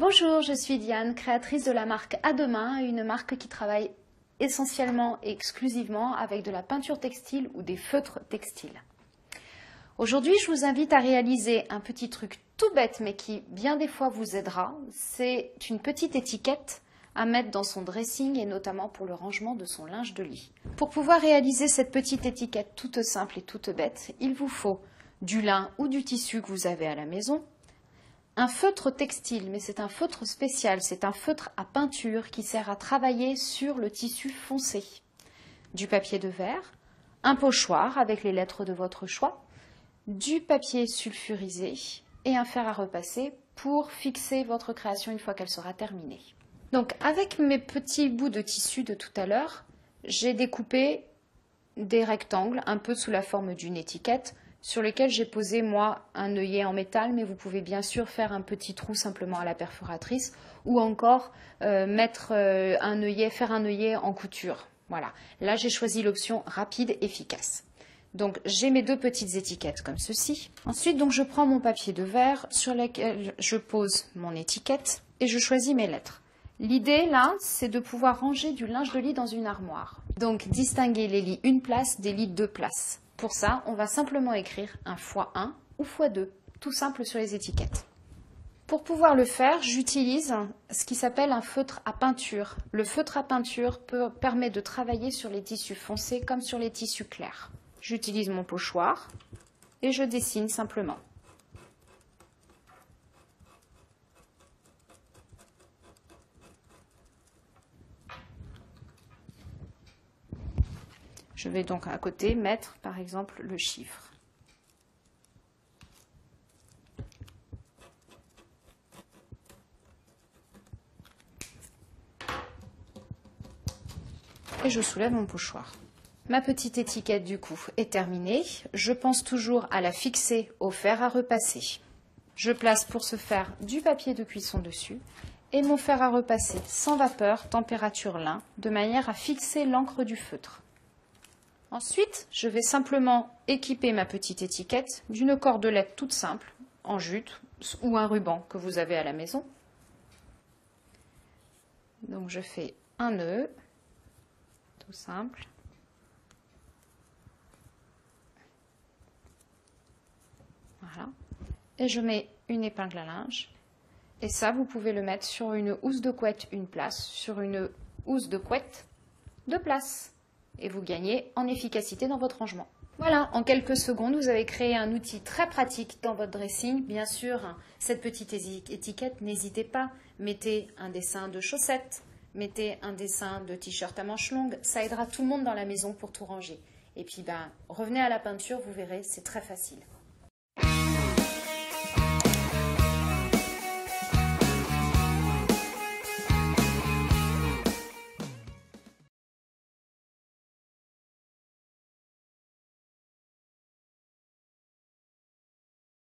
Bonjour, je suis Diane, créatrice de la marque À Demain, une marque qui travaille essentiellement et exclusivement avec de la peinture textile ou des feutres textiles. Aujourd'hui, je vous invite à réaliser un petit truc tout bête mais qui bien des fois vous aidera. C'est une petite étiquette à mettre dans son dressing et notamment pour le rangement de son linge de lit. Pour pouvoir réaliser cette petite étiquette toute simple et toute bête, il vous faut du lin ou du tissu que vous avez à la maison, un feutre textile, mais c'est un feutre spécial, c'est un feutre à peinture qui sert à travailler sur le tissu foncé, du papier de verre, un pochoir avec les lettres de votre choix, du papier sulfurisé et un fer à repasser pour fixer votre création une fois qu'elle sera terminée. Donc avec mes petits bouts de tissu de tout à l'heure, j'ai découpé des rectangles un peu sous la forme d'une étiquette sur lesquels j'ai posé moi un œillet en métal, mais vous pouvez bien sûr faire un petit trou simplement à la perforatrice ou encore faire un œillet en couture. Voilà, là j'ai choisi l'option rapide, efficace. Donc j'ai mes deux petites étiquettes comme ceci. Ensuite donc je prends mon papier de verre sur lequel je pose mon étiquette et je choisis mes lettres. L'idée là, c'est de pouvoir ranger du linge de lit dans une armoire. Donc distinguer les lits une place des lits deux places. Pour ça, on va simplement écrire un x1 ou x2, tout simple sur les étiquettes. Pour pouvoir le faire, j'utilise ce qui s'appelle un feutre à peinture. Le feutre à peinture permet de travailler sur les tissus foncés comme sur les tissus clairs. J'utilise mon pochoir et je dessine simplement. Je vais donc à côté mettre par exemple le chiffre. Et je soulève mon pochoir. Ma petite étiquette du coup est terminée. Je pense toujours à la fixer au fer à repasser. Je place pour ce faire du papier de cuisson dessus et mon fer à repasser sans vapeur, température lin, de manière à fixer l'encre du feutre. Ensuite, je vais simplement équiper ma petite étiquette d'une cordelette toute simple, en jute ou un ruban que vous avez à la maison. Donc je fais un nœud, tout simple. Voilà. Et je mets une épingle à linge. Et ça, vous pouvez le mettre sur une housse de couette une place, sur une housse de couette deux places. Et vous gagnez en efficacité dans votre rangement. Voilà, en quelques secondes, vous avez créé un outil très pratique dans votre dressing. Bien sûr, cette petite étiquette, n'hésitez pas, mettez un dessin de chaussettes, mettez un dessin de t-shirt à manches longues, ça aidera tout le monde dans la maison pour tout ranger. Et puis, revenez à la peinture, vous verrez, c'est très facile.